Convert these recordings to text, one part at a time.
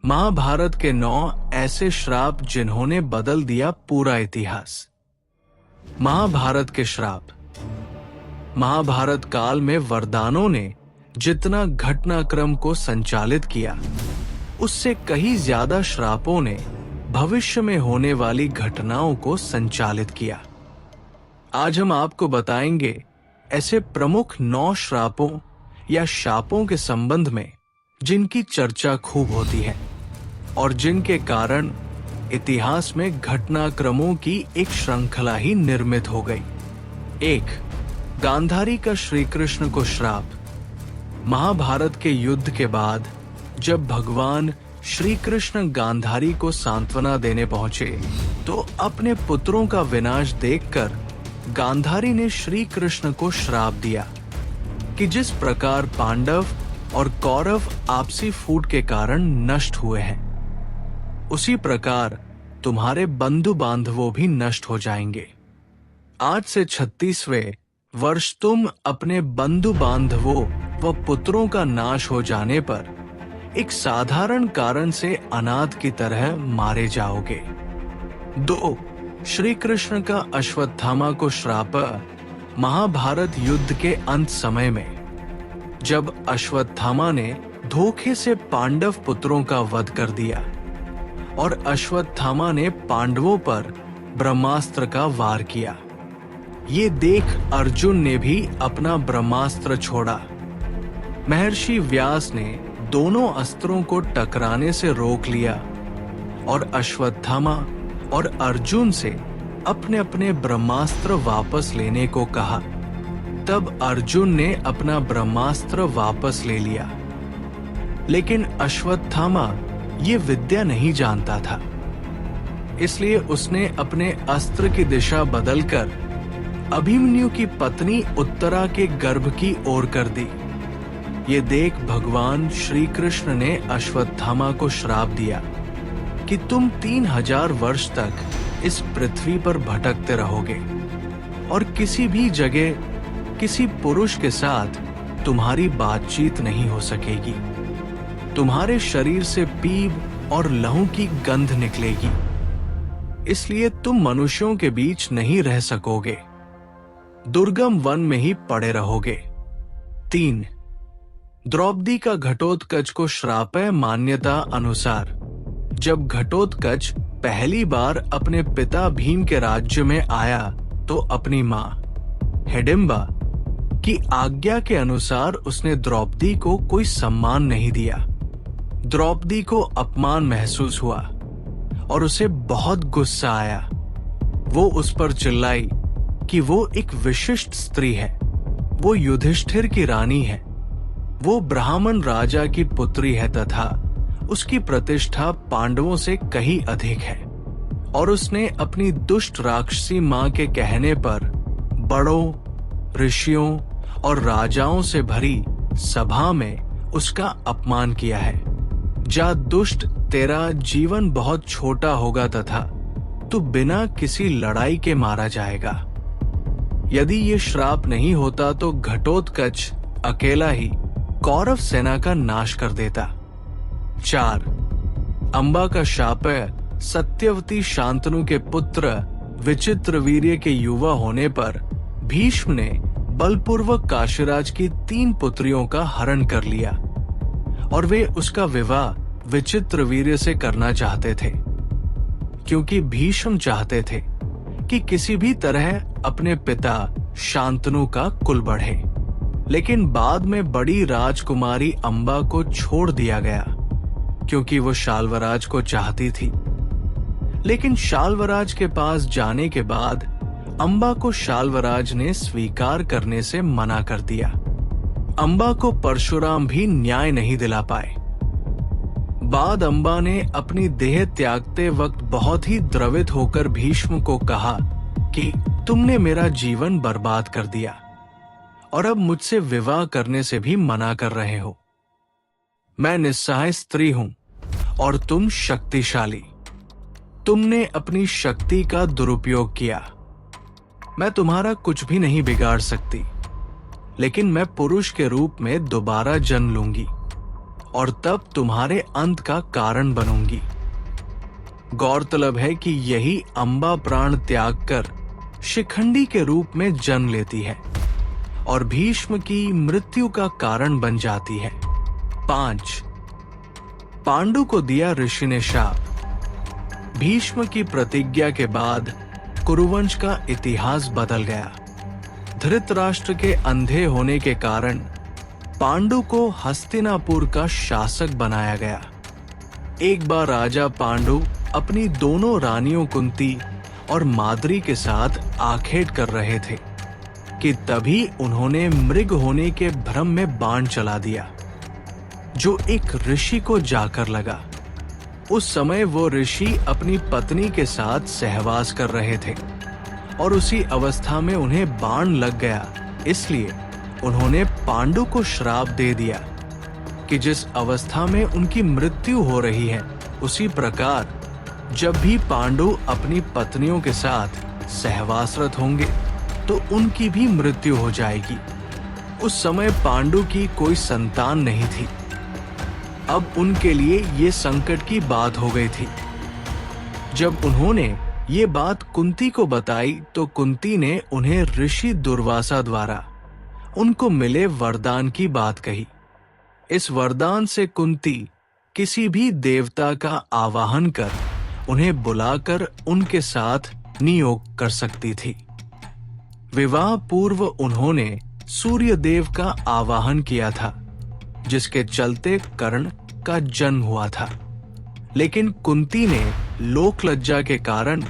महाभारत के 9 ऐसे श्राप जिन्होंने बदल दिया पूरा इतिहास। महाभारत के श्राप। महाभारत काल में वरदानों ने जितना घटनाक्रम को संचालित किया, उससे कहीं ज्यादा श्रापों ने भविष्य में होने वाली घटनाओं को संचालित किया। आज हम आपको बताएंगे ऐसे प्रमुख 9 श्रापों या शापों के संबंध में जिनकी चर्चा खूब होती है और जिनके कारण इतिहास में घटनाक्रमों की एक श्रृंखला ही निर्मित हो गई। 1. गांधारी का श्री कृष्ण को श्राप। महाभारत के युद्ध के बाद जब भगवान श्री कृष्ण गांधारी को सांत्वना देने पहुंचे तो अपने पुत्रों का विनाश देखकर गांधारी ने श्री कृष्ण को श्राप दिया कि जिस प्रकार पांडव और कौरव आपसी फूट के कारण नष्ट हुए हैं, उसी प्रकार तुम्हारे बंधु बांधवों भी नष्ट हो जाएंगे। आज से 36वें वर्ष तुम अपने बंधु बांधवों व पुत्रों का नाश हो जाने पर एक साधारण कारण से अनाथ की तरह मारे जाओगे। 2. श्री कृष्ण का अश्वत्थामा को श्राप। महाभारत युद्ध के अंत समय में जब अश्वत्थामा ने धोखे से पांडव पुत्रों का वध कर दिया और अश्वत्थामा ने पांडवों पर ब्रह्मास्त्र का वार किया, ये देख अर्जुन ने भी अपना ब्रह्मास्त्र छोड़ा। महर्षि व्यास ने दोनों अस्त्रों को टकराने से रोक लिया और अश्वत्थामा और अर्जुन से अपने अपने ब्रह्मास्त्र वापस लेने को कहा। तब अर्जुन ने अपना ब्रह्मास्त्र वापस ले लिया, लेकिन अश्वत्थामा ये विद्या नहीं जानता था, इसलिए उसने अपने अस्त्र की दिशा बदलकर अभिमन्यु की पत्नी उत्तरा के गर्भ की ओर कर दी। ये देख भगवान श्री कृष्ण ने अश्वत्थामा को श्राप दिया कि तुम 3000 वर्ष तक इस पृथ्वी पर भटकते रहोगे और किसी भी जगह किसी पुरुष के साथ तुम्हारी बातचीत नहीं हो सकेगी। तुम्हारे शरीर से पीप और लहू की गंध निकलेगी, इसलिए तुम मनुष्यों के बीच नहीं रह सकोगे, दुर्गम वन में ही पड़े रहोगे। 3. द्रौपदी का घटोत्कच को श्राप है। मान्यता अनुसार जब घटोत्कच पहली बार अपने पिता भीम के राज्य में आया तो अपनी मां हिडिंबा की आज्ञा के अनुसार उसने द्रौपदी को कोई सम्मान नहीं दिया। द्रौपदी को अपमान महसूस हुआ और उसे बहुत गुस्सा आया। वो उस पर चिल्लाई कि वो एक विशिष्ट स्त्री है, वो युधिष्ठिर की रानी है, वो ब्राह्मण राजा की पुत्री है तथा उसकी प्रतिष्ठा पांडवों से कहीं अधिक है, और उसने अपनी दुष्ट राक्षसी मां के कहने पर बड़ों, ऋषियों और राजाओं से भरी सभा में उसका अपमान किया है। जा दुष्ट, तेरा जीवन बहुत छोटा होगा तथा तू बिना किसी लड़ाई के मारा जाएगा। यदि ये श्राप नहीं होता तो घटोत्कच अकेला ही कौरव सेना का नाश कर देता। 4. अंबा का शाप है। सत्यवती शांतनु के पुत्र विचित्रवीर्य के युवा होने पर भीष्म ने बलपूर्वक काशीराज की 3 पुत्रियों का हरण कर लिया और वे उसका विवाह विचित्रवीर्य से करना चाहते थे, क्योंकि भीष्म चाहते थे कि किसी भी तरह अपने पिता शांतनु का कुल बढ़े। लेकिन बाद में बड़ी राजकुमारी अंबा को छोड़ दिया गया क्योंकि वो शाल्वराज को चाहती थी। लेकिन शाल्वराज के पास जाने के बाद अंबा को शाल्वराज ने स्वीकार करने से मना कर दिया। अंबा को परशुराम भी न्याय नहीं दिला पाए। बाद अंबा ने अपनी देह त्यागते वक्त बहुत ही द्रवित होकर भीष्म को कहा कि तुमने मेरा जीवन बर्बाद कर दिया और अब मुझसे विवाह करने से भी मना कर रहे हो। मैं निस्सहाय स्त्री हूं और तुम शक्तिशाली। तुमने अपनी शक्ति का दुरुपयोग किया। मैं तुम्हारा कुछ भी नहीं बिगाड़ सकती, लेकिन मैं पुरुष के रूप में दोबारा जन्म लूंगी और तब तुम्हारे अंत का कारण बनूंगी। गौरतलब है कि यही अंबा प्राण त्याग कर शिखंडी के रूप में जन्म लेती है और भीष्म की मृत्यु का कारण बन जाती है। 5. पांडु को दिया ऋषि ने शाप। भीष्म की प्रतिज्ञा के बाद कुरुवंश का इतिहास बदल गया। धृतराष्ट्र के अंधे होने के कारण पांडु को हस्तिनापुर का शासक बनाया गया। एक बार राजा पांडु अपनी दोनों रानियों कुंती और माद्री के साथ आखेट कर रहे थे कि तभी उन्होंने मृग होने के भ्रम में बाण चला दिया, जो एक ऋषि को जाकर लगा। उस समय वो ऋषि अपनी पत्नी के साथ सहवास कर रहे थे और उसी अवस्था में उन्हें बाण लग गया। इसलिए उन्होंने पांडु को श्राप दे दिया कि जिस अवस्था में उनकी मृत्यु हो रही है, उसी प्रकार जब भी पांडु अपनी पत्नियों के साथ सहवासरत होंगे तो उनकी भी मृत्यु हो जाएगी। उस समय पांडु की कोई संतान नहीं थी। अब उनके लिए ये संकट की बात हो गई थी। जब उन्होंने ये बात कुंती को बताई तो कुंती ने उन्हें ऋषि दुर्वासा द्वारा उनको मिले वरदान की बात कही। इस वरदान से कुंती किसी भी देवता का आवाहन कर उन्हें बुलाकर उनके साथ नियोग कर सकती थी। विवाह पूर्व उन्होंने सूर्य देव का आवाहन किया था, जिसके चलते कर्ण का जन्म हुआ था, लेकिन कुंती ने लोक लज्जा के कारण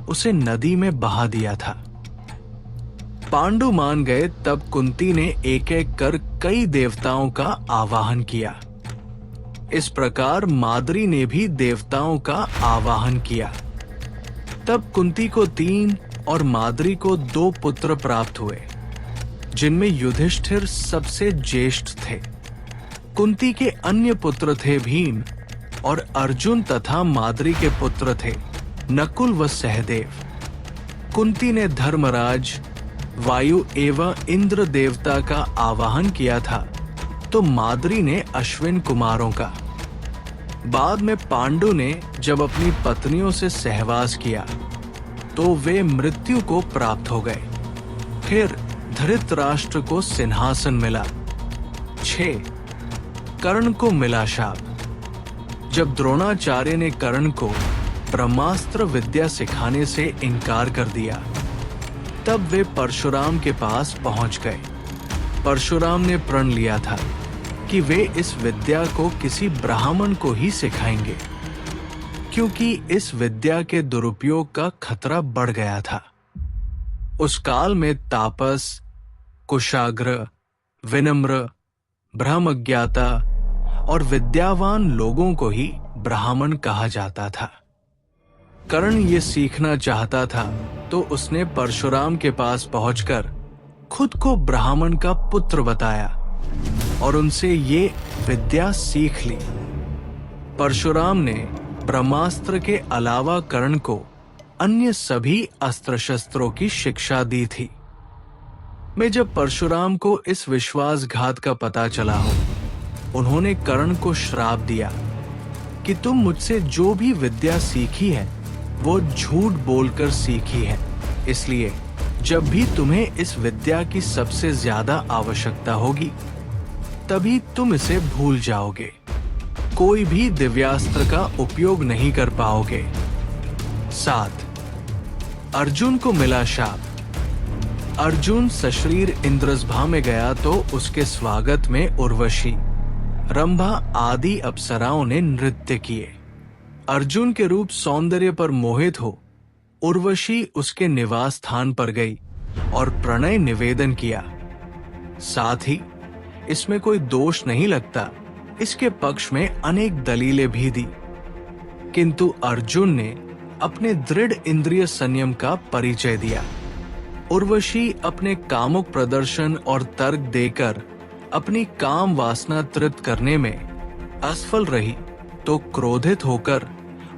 उसे नदी में बहा दिया था। पांडु मान गए तब कुंती ने एक एक कर कई देवताओं का आवाहन किया। इस प्रकार माद्री ने भी देवताओं का आवाहन किया। तब कुंती को 3 और माद्री को 2 पुत्र प्राप्त हुए, जिनमें युधिष्ठिर सबसे ज्येष्ठ थे। कुंती के अन्य पुत्र थे भीम और अर्जुन तथा माद्री के पुत्र थे नकुल व सहदेव। कुंती ने धर्मराज, वायु एवं इंद्र देवता का आवाहन किया था तो माद्री ने अश्विन कुमारों का। बाद में पांडु ने जब अपनी पत्नियों से सहवास किया तो वे मृत्यु को प्राप्त हो गए। फिर धृतराष्ट्र को सिंहासन मिला। 6. कर्ण को मिला शाप। जब द्रोणाचार्य ने कर्ण को ब्रह्मास्त्र विद्या सिखाने से इनकार कर दिया, तब वे परशुराम के पास पहुंच गए। परशुराम ने प्रण लिया था कि वे इस विद्या को किसी ब्राह्मण को ही सिखाएंगे, क्योंकि इस विद्या के दुरुपयोग का खतरा बढ़ गया था। उस काल में तापस, कुशाग्र, विनम्र, ब्रह्मज्ञाता और विद्यावान लोगों को ही ब्राह्मण कहा जाता था। कर्ण ये सीखना चाहता था तो उसने परशुराम के पास पहुंचकर खुद को ब्राह्मण का पुत्र बताया और उनसे ये विद्या सीख ली। परशुराम ने ब्रह्मास्त्र के अलावा कर्ण को अन्य सभी अस्त्र शस्त्रों की शिक्षा दी थी। मैं जब परशुराम को इस विश्वासघात का पता चला हो, उन्होंने कर्ण को श्राप दिया कि तुम मुझसे जो भी विद्या सीखी है वो झूठ बोलकर सीखी है, इसलिए जब भी तुम्हें इस विद्या की सबसे ज्यादा आवश्यकता होगी तभी तुम इसे भूल जाओगे, कोई भी दिव्यास्त्र का उपयोग नहीं कर पाओगे। 7. अर्जुन को मिला शाप। अर्जुन सशरीर इंद्रसभा में गया तो उसके स्वागत में उर्वशी, रंभा आदि अप्सराओं ने नृत्य किए। अर्जुन के रूप सौंदर्य पर मोहित हो उर्वशी उसके निवास स्थान पर गई और प्रणय निवेदन किया। साथ ही इसमें कोई दोष नहीं लगता, इसके पक्ष में अनेक दलीलें भी दी, किंतु अर्जुन ने अपने दृढ़ इंद्रिय संयम का परिचय दिया। उर्वशी अपने कामुक प्रदर्शन और तर्क देकर अपनी काम वासना तृप्त करने में असफल रही तो क्रोधित होकर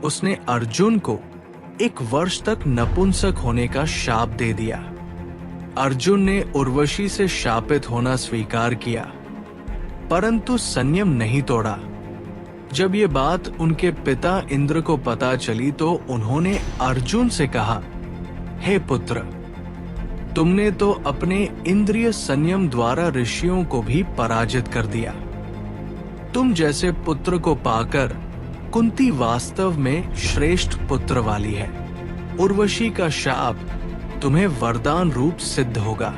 उसने अर्जुन को 1 वर्ष तक नपुंसक होने का शाप दे दिया। अर्जुन ने उर्वशी से शापित होना स्वीकार किया, परंतु संयम नहीं तोड़ा जब ये बात उनके पिता इंद्र को पता चली तो उन्होंने अर्जुन से कहा, हे पुत्र, तुमने तो अपने इंद्रिय संयम द्वारा ऋषियों को भी पराजित कर दिया। तुम जैसे पुत्र को पाकर कुंती वास्तव में श्रेष्ठ पुत्र वाली है। उर्वशी का शाप तुम्हें वरदान रूप सिद्ध होगा।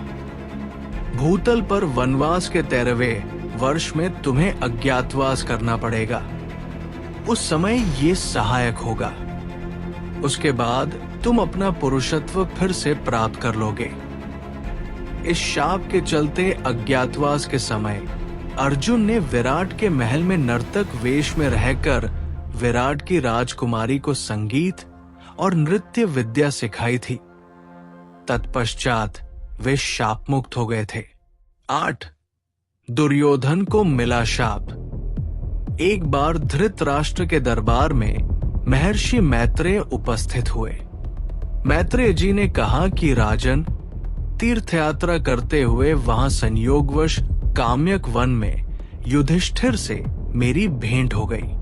भूतल पर वनवास के 13वें वर्ष में तुम्हें अज्ञातवास करना पड़ेगा। उस समय ये सहायक होगा। उसके बाद तुम अपना पुरुषत्व फिर से प्राप्त कर लोगे। इस शाप के चलते अज्ञातवास के समय अर्जुन ने विराट के महल में नर्तक वेश में रहकर विराट की राजकुमारी को संगीत और नृत्य विद्या सिखाई थी। तत्पश्चात वे शाप मुक्त हो गए थे। 8. दुर्योधन को मिला शाप। एक बार धृतराष्ट्र के दरबार में महर्षि मैत्रेय उपस्थित हुए। मैत्रेय जी ने कहा कि राजन, तीर्थ यात्रा करते हुए वहां संयोगवश काम्यक वन में युधिष्ठिर से मेरी भेंट हो गई।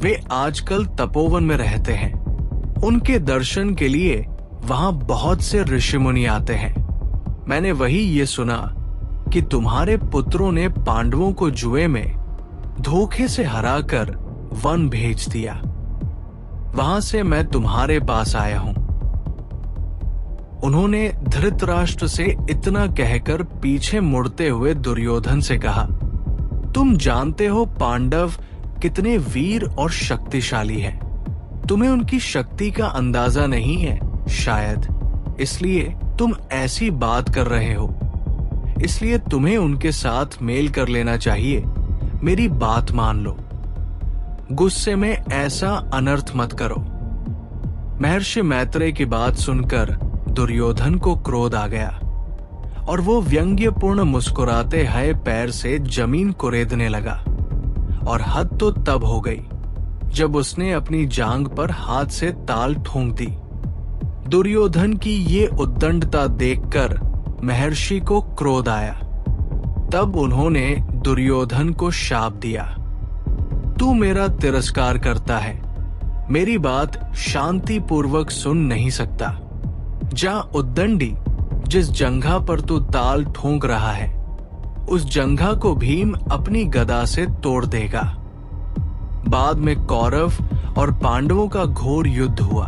वे आजकल तपोवन में रहते हैं। उनके दर्शन के लिए वहां बहुत से ऋषि मुनि आते हैं। मैंने वही ये सुना कि तुम्हारे पुत्रों ने पांडवों को जुए में धोखे से हराकर वन भेज दिया। वहां से मैं तुम्हारे पास आया हूं। उन्होंने धृतराष्ट्र से इतना कहकर पीछे मुड़ते हुए दुर्योधन से कहा, तुम जानते हो पांडव कितने वीर और शक्तिशाली हैं। तुम्हें उनकी शक्ति का अंदाजा नहीं है शायद, इसलिए तुम ऐसी बात कर रहे हो। इसलिए तुम्हें उनके साथ मेल कर लेना चाहिए। मेरी बात मान लो। गुस्से में ऐसा अनर्थ मत करो। महर्षि मैत्रेय की बात सुनकर दुर्योधन को क्रोध आ गया और वो व्यंग्यपूर्ण मुस्कुराते हुए पैर से जमीन कुरेदने लगा। और हद तो तब हो गई जब उसने अपनी जांघ पर हाथ से ताल ठोंक दी। दुर्योधन की ये उद्दंडता देखकर महर्षि को क्रोध आया। तब उन्होंने दुर्योधन को शाप दिया, तू मेरा तिरस्कार करता है, मेरी बात शांति पूर्वक सुन नहीं सकता। जा उद्दंडी, जिस जंघा पर तू ताल ठोंक रहा है उस जंघा को भीम अपनी गदा से तोड़ देगा। बाद में कौरव और पांडवों का घोर युद्ध हुआ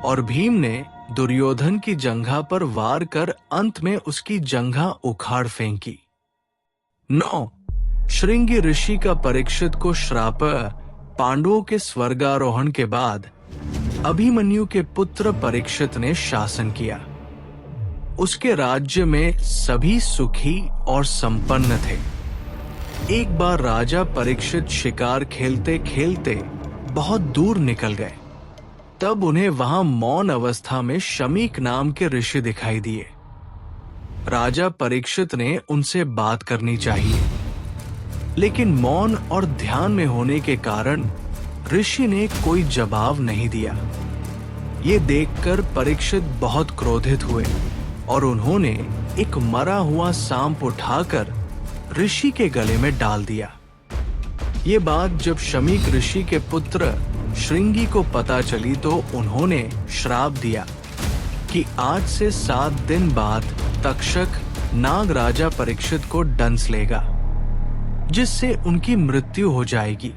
और भीम ने दुर्योधन की जंघा पर वार कर अंत में उसकी जंघा उखाड़ फेंकी। 9. श्रृंगी ऋषि का परीक्षित को श्राप। पांडवों के स्वर्गारोहण के बाद अभिमन्यु के पुत्र परीक्षित ने शासन किया। उसके राज्य में सभी सुखी और संपन्न थे। एक बार राजा परीक्षित शिकार खेलते खेलते बहुत दूर निकल गए। तब उन्हें वहां मौन अवस्था में शमीक नाम के ऋषि दिखाई दिए। राजा परीक्षित ने उनसे बात करनी चाहिए, लेकिन मौन और ध्यान में होने के कारण ऋषि ने कोई जवाब नहीं दिया। ये देखकर परीक्षित बहुत क्रोधित हुए और उन्होंने एक मरा हुआ सांप उठाकर ऋषि के गले में डाल दिया। ये बात जब शमीक ऋषि के पुत्र श्रृंगी को पता चली तो उन्होंने श्राप दिया कि आज से 7 दिन बाद तक्षक नाग राजा परीक्षित को डंस लेगा, जिससे उनकी मृत्यु हो जाएगी।